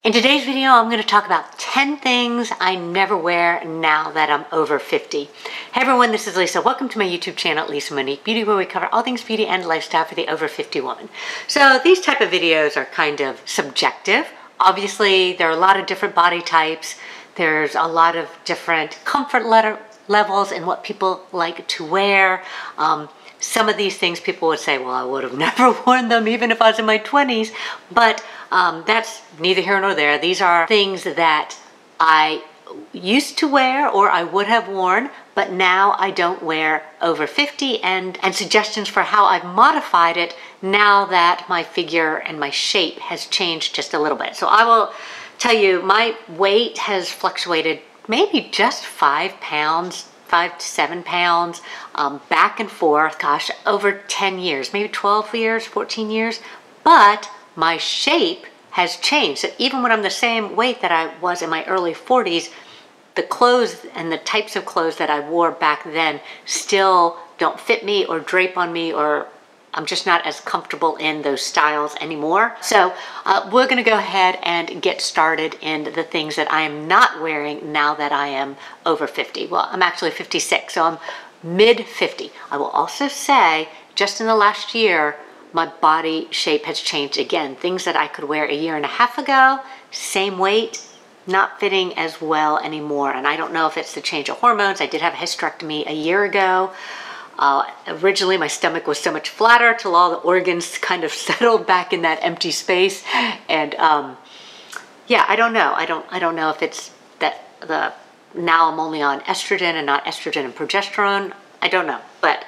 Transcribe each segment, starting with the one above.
In today's video, I'm going to talk about 10 things I never wear now that I'm over 50. Hey everyone, this is Lisa. Welcome to my YouTube channel, Lisa Monique Beauty, where we cover all things beauty and lifestyle for the over 50 woman. So these type of videos are kind of subjective. Obviously, there are a lot of different body types. There's a lot of different comfort levels in what people like to wear. Some of these things people would say, well, I would have never worn them even if I was in my 20s, but that's neither here nor there. These are things that I used to wear or I would have worn, but now I don't wear over 50, and suggestions for how I've modified it now that my figure and my shape has changed just a little bit. So I will tell you, my weight has fluctuated maybe just 5 pounds, 5 to 7 pounds, back and forth, gosh, over 10 years, maybe 12 years, 14 years, but my shape has changed. So even when I'm the same weight that I was in my early 40s, the clothes and the types of clothes that I wore back then still don't fit me or drape on me, or I'm just not as comfortable in those styles anymore. So we're gonna go ahead and get started in the things that I am not wearing now that I am over 50. Well, I'm actually 56, so I'm mid 50. I will also say, just in the last year, my body shape has changed again. Things that I could wear a year and a half ago, same weight, not fitting as well anymore. And I don't know if it's the change of hormones. I did have a hysterectomy a year ago. Originally my stomach was so much flatter till all the organs kind of settled back in that empty space. And yeah, I don't know. I don't know if it's that now I'm only on estrogen and not estrogen and progesterone. I don't know, but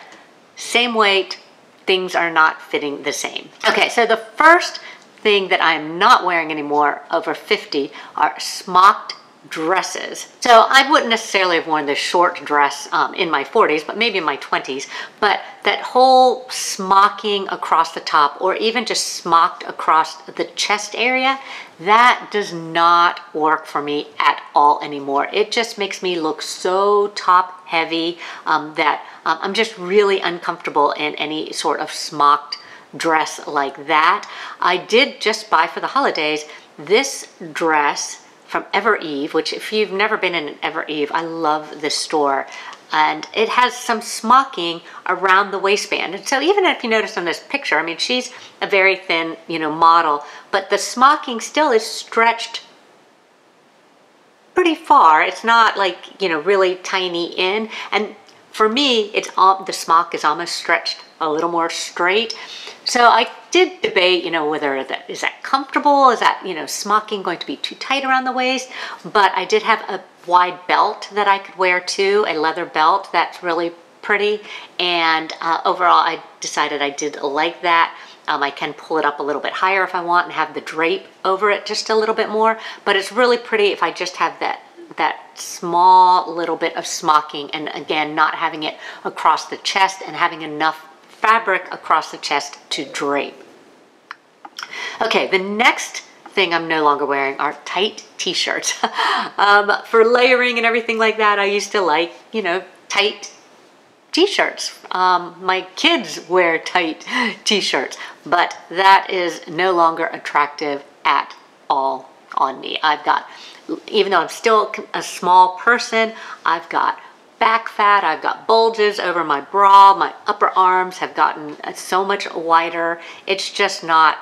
same weight, things are not fitting the same. Okay, so the first thing that I'm not wearing anymore over 50 are smocked dresses. So I wouldn't necessarily have worn this short dress in my 40s, but maybe in my 20s. But that whole smocking across the top, or even just smocked across the chest area, that does not work for me at all anymore. It just makes me look so top heavy that I'm just really uncomfortable in any sort of smocked dress like that. I did just buy for the holidays this dress from Ever Eve, which if you've never been in an Ever Eve, I love this store. And it has some smocking around the waistband. And so even if you notice on this picture, I mean, she's a very thin, model, but the smocking still is stretched pretty far. It's not like, really tiny in. And for me, the smock is almost stretched a little more straight. So I did debate, whether is that comfortable? Is that, smocking going to be too tight around the waist? But I did have a wide belt that I could wear too, a leather belt that's really pretty. And overall, I decided I did like that. I can pull it up a little bit higher if I want and have the drape over it just a little bit more. But it's really pretty if I just have that small little bit of smocking, and again, not having it across the chest and having enough fabric across the chest to drape. Okay, the next thing I'm no longer wearing are tight t-shirts. For layering and everything like that, I used to like, tight t-shirts. My kids wear tight t-shirts, but that is no longer attractive at all on me. Even though I'm still a small person, I've got back fat, I've got bulges over my bra, my upper arms have gotten so much wider. It's just not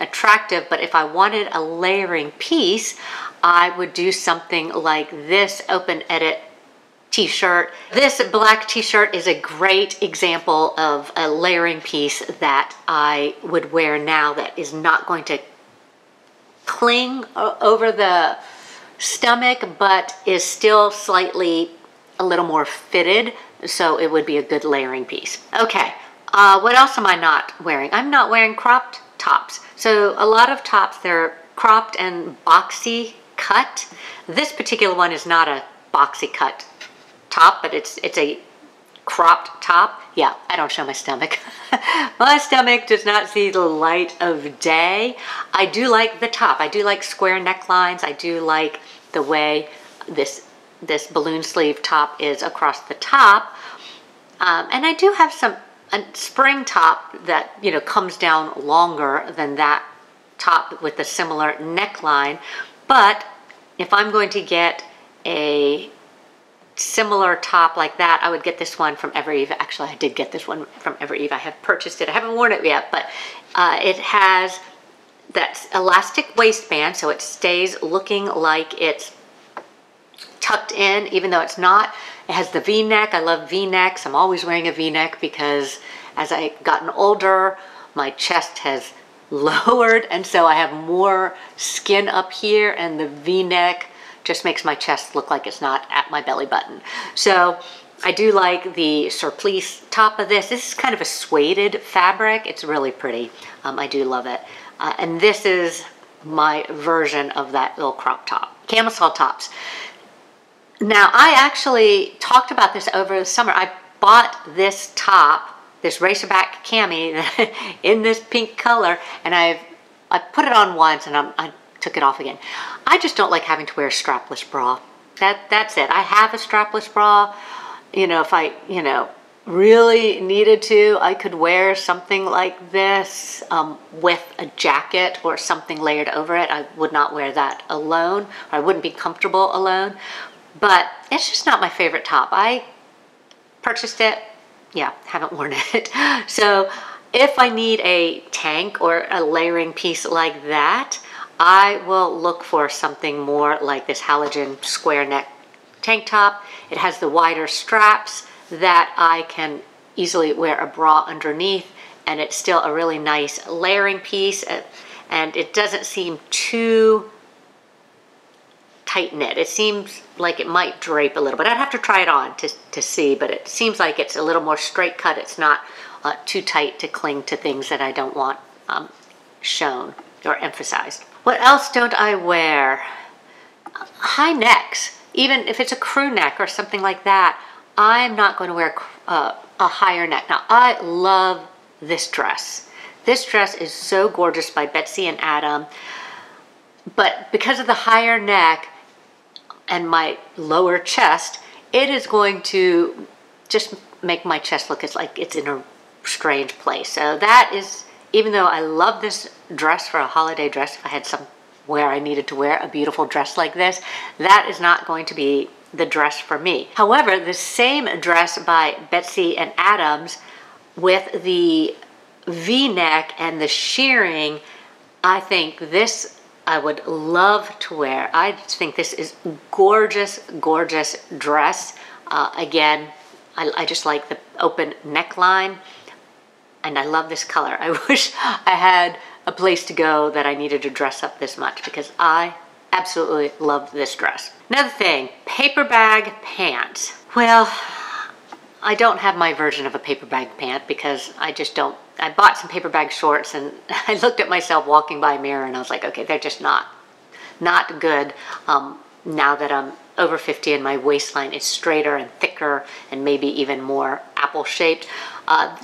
attractive. But if I wanted a layering piece, I would do something like this open edit t-shirt. This black t-shirt is a great example of a layering piece that I would wear now that is not going to cling over the stomach, but is still slightly a little more fitted, so it would be a good layering piece. Okay, what else am I not wearing? I'm not wearing cropped tops. So a lot of tops, they're cropped and boxy cut. This particular one is not a boxy cut top, but it's a cropped top. Yeah, I don't show my stomach. My stomach does not see the light of day. I do like the top. I do like square necklines. I do like the way this balloon sleeve top is across the top. And I do have a spring top that, comes down longer than that top with a similar neckline. But if I'm going to get a similar top like that, I would get this one from Ever Eve. Actually, I did get this one from Ever Eve. I have purchased it. I haven't worn it yet, but it has that elastic waistband, so it stays looking like it's tucked in, even though it's not. It has the V-neck. I love V-necks. I'm always wearing a V-neck because as I've gotten older, my chest has lowered, and so I have more skin up here, and the V-neck just makes my chest look like it's not at my belly button. So I do like the surplice top of this. This is kind of a suede fabric. It's really pretty. I do love it. And this is my version of that little crop top. Camisole tops. Now, I actually talked about this over the summer. I bought this top, this racerback cami in this pink color, and I put it on once and I took it off again. I just don't like having to wear a strapless bra. That's it. I have a strapless bra. You know, if I, really needed to, I could wear something like this with a jacket or something layered over it. I would not wear that alone, or I wouldn't be comfortable alone. But it's just not my favorite top. I purchased it. Yeah, haven't worn it. So if I need a tank or a layering piece like that, I will look for something more like this halogen square neck tank top. It has the wider straps that I can easily wear a bra underneath, and it's still a really nice layering piece, and it doesn't seem too tight knit. It seems like it might drape a little bit. I'd have to try it on to see, but it seems like it's a little more straight cut. It's not too tight to cling to things that I don't want shown or emphasized. What else don't I wear? High necks. Even if it's a crew neck or something like that, I'm not going to wear a higher neck. Now, I love this dress. This dress is so gorgeous by Betsy and Adam, but because of the higher neck and my lower chest, it is going to just make my chest look like it's in a strange place. So that is, even though I love this dress for a holiday dress, if I had somewhere I needed to wear a beautiful dress like this, that is not going to be the dress for me. However, the same dress by Betsy and Adams with the V-neck and the shearing, I think this I would love to wear. I think this is gorgeous, gorgeous dress. Again, I just like the open neckline, and I love this color. I wish I had a place to go that I needed to dress up this much, because I absolutely love this dress. Another thing, Paperbag Pant. Well, I don't have my version of a paperbag pant because I just don't. I bought some paperbag shorts and I looked at myself walking by a mirror and I was like, okay, they're just not good now that I'm over 50 and my waistline is straighter and thicker and maybe even more apple shaped.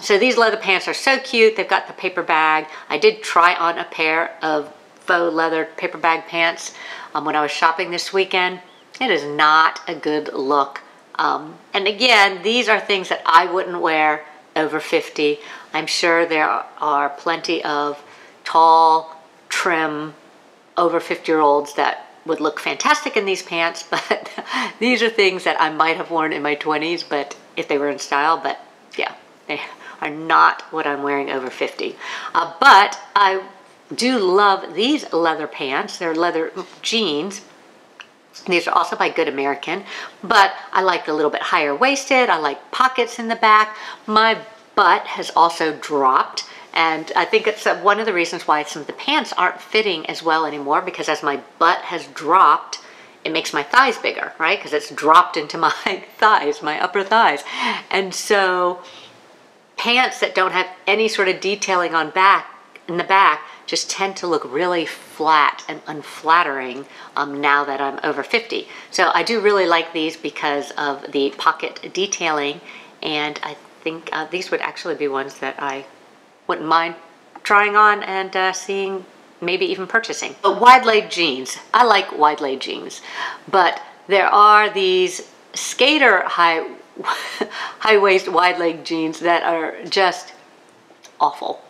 So these leather pants are so cute. They've got the paper bag. I did try on a pair of faux leather paper bag pants when I was shopping this weekend. It is not a good look. And again, these are things that I wouldn't wear over 50. I'm sure there are plenty of tall, trim, over 50-year-olds that would look fantastic in these pants, but these are things that I might have worn in my 20s, but if they were in style, but yeah, they are not what I'm wearing over 50. But I do love these leather pants. They're leather jeans. These are also by Good American, but I like the little bit higher waisted. I like pockets in the back. My butt has also dropped, and I think it's one of the reasons why some of the pants aren't fitting as well anymore, because as my butt has dropped, it makes my thighs bigger, right? Because it's dropped into my thighs, my upper thighs. And so pants that don't have any sort of detailing on in the back just tend to look really flat and unflattering now that I'm over 50. So I do really like these because of the pocket detailing, and I think these would actually be ones that I wouldn't mind trying on and seeing, maybe even purchasing. But wide leg jeans, I like wide leg jeans, but there are these skater high waist wide leg jeans that are just awful.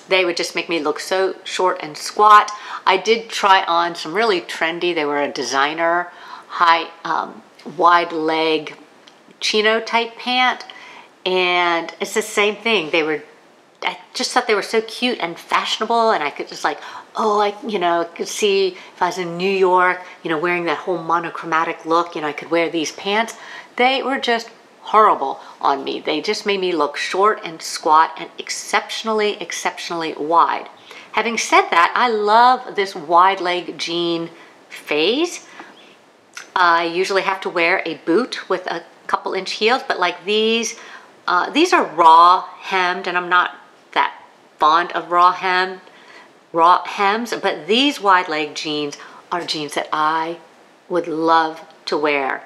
They would just make me look so short and squat. I did try on some really trendy, they were a designer, high, wide leg chino type pant. And it's the same thing. I just thought they were so cute and fashionable, and I could just like, oh, I could see if I was in New York, wearing that whole monochromatic look, I could wear these pants. They were just horrible on me. They just made me look short and squat and exceptionally, exceptionally wide. Having said that, I love this wide leg jean phase. I usually have to wear a boot with a couple inch heels, but like these are raw hemmed, and I'm not that fond of raw hems, but these wide leg jeans are jeans that I would love to wear.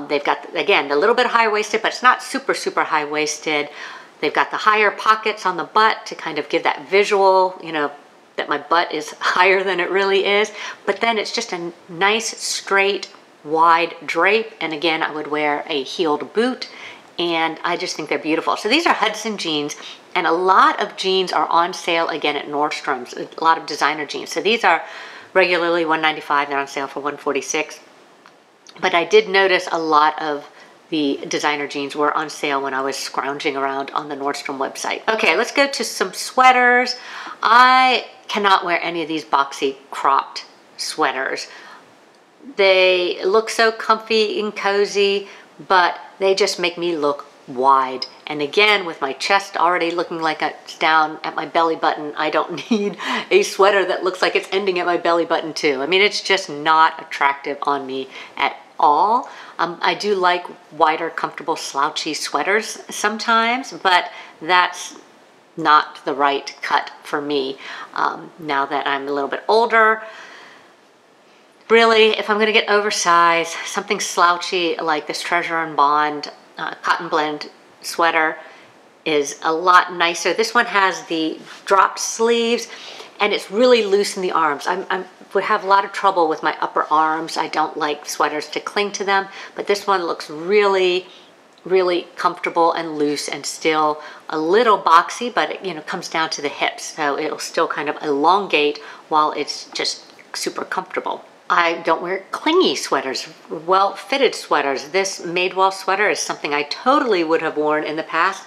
They've got, again, a little bit high-waisted, but it's not super, super high-waisted. They've got the higher pockets on the butt to kind of give that visual, that my butt is higher than it really is. But then it's just a nice, straight, wide drape. And again, I would wear a heeled boot, and I just think they're beautiful. So these are Hudson jeans, and a lot of jeans are on sale again at Nordstrom's, a lot of designer jeans. So these are regularly $195, they're on sale for $146. But I did notice a lot of the designer jeans were on sale when I was scrounging around on the Nordstrom website. Okay, let's go to some sweaters. I cannot wear any of these boxy cropped sweaters. They look so comfy and cozy, but they just make me look wide. And again, with my chest already looking like it's down at my belly button, I don't need a sweater that looks like it's ending at my belly button too. I mean, it's just not attractive on me at all. I do like wider, comfortable, slouchy sweaters sometimes, but that's not the right cut for me. Now that I'm a little bit older, really, if I'm gonna get oversized, something slouchy like this Treasure and Bond cotton blend sweater is a lot nicer. This one has the dropped sleeves, and it's really loose in the arms. I would have a lot of trouble with my upper arms. I don't like sweaters to cling to them, but this one looks really, really comfortable and loose and still a little boxy, but it comes down to the hips, so it'll still kind of elongate while it's just super comfortable. I don't wear clingy sweaters, well-fitted sweaters. This Madewell sweater is something I totally would have worn in the past.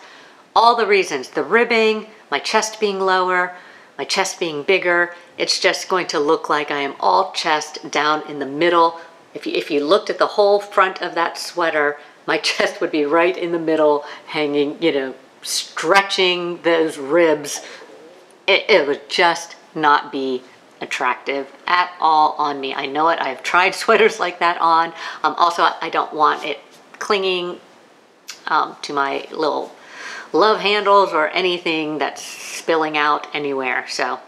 All the reasons, the ribbing, my chest being lower, my chest being bigger, it's just going to look like I am all chest down in the middle. If you looked at the whole front of that sweater, my chest would be right in the middle, hanging, stretching those ribs. It would just not be attractive at all on me. I know it. I've tried sweaters like that on. Also, I don't want it clinging to my little love handles or anything that's spilling out anywhere. So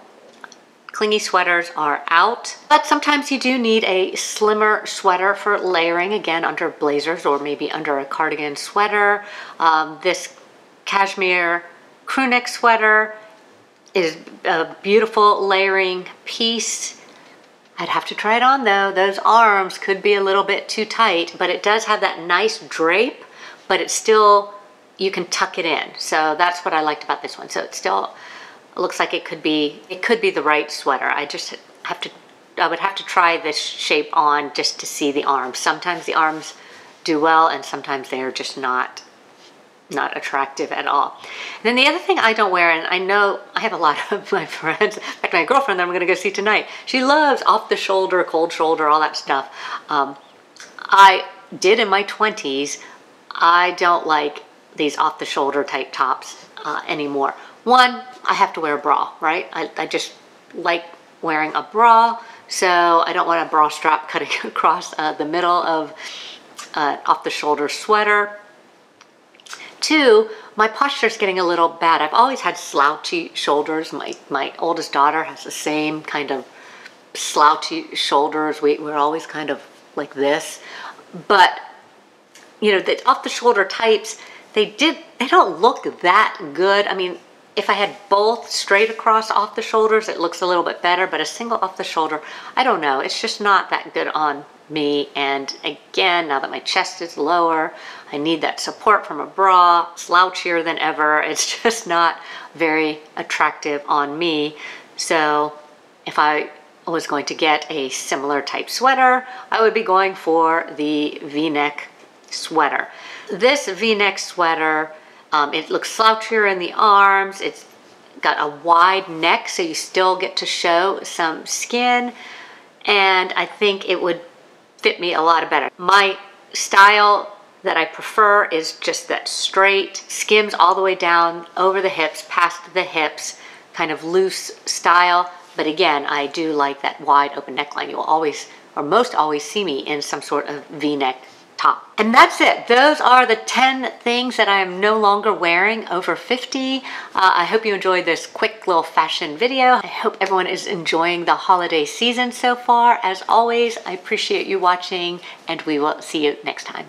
clingy sweaters are out, but sometimes you do need a slimmer sweater for layering, again, under blazers or maybe under a cardigan sweater. This cashmere crew neck sweater is a beautiful layering piece. I'd have to try it on though. Those arms could be a little bit too tight, but it does have that nice drape, but it's still, you can tuck it in. So that's what I liked about this one. So it still looks like it could be the right sweater. I would have to try this shape on just to see the arms. Sometimes the arms do well, and sometimes they're just not attractive at all. And then the other thing I don't wear, and I know I have a lot of my friends, in fact my girlfriend that I'm gonna go see tonight, she loves off the shoulder, cold shoulder, all that stuff. I did in my 20s. I don't like these off the shoulder type tops anymore. One, I have to wear a bra, right? I just like wearing a bra, so I don't want a bra strap cutting across the middle of off the shoulder sweater. Two, my posture's getting a little bad. I've always had slouchy shoulders. My oldest daughter has the same kind of slouchy shoulders. We're always kind of like this. But, the off the shoulder types, they don't look that good. I mean, if I had both straight across off the shoulders, it looks a little bit better, but a single off the shoulder, I don't know. It's just not that good on me. And again, now that my chest is lower, I need that support from a bra, slouchier than ever. It's just not very attractive on me. So if I was going to get a similar type sweater, I would be going for the V-neck sweater. This V-neck sweater, it looks slouchier in the arms. It's got a wide neck, so you still get to show some skin, and I think it would fit me a lot better. My style that I prefer is just that straight, skims all the way down over the hips, past the hips, kind of loose style. But again, I do like that wide open neckline. You will always, or most always, see me in some sort of V-neck top. And that's it. Those are the 10 things that I am no longer wearing over 50. I hope you enjoyed this quick little fashion video. I hope everyone is enjoying the holiday season so far. As always, I appreciate you watching, and we will see you next time.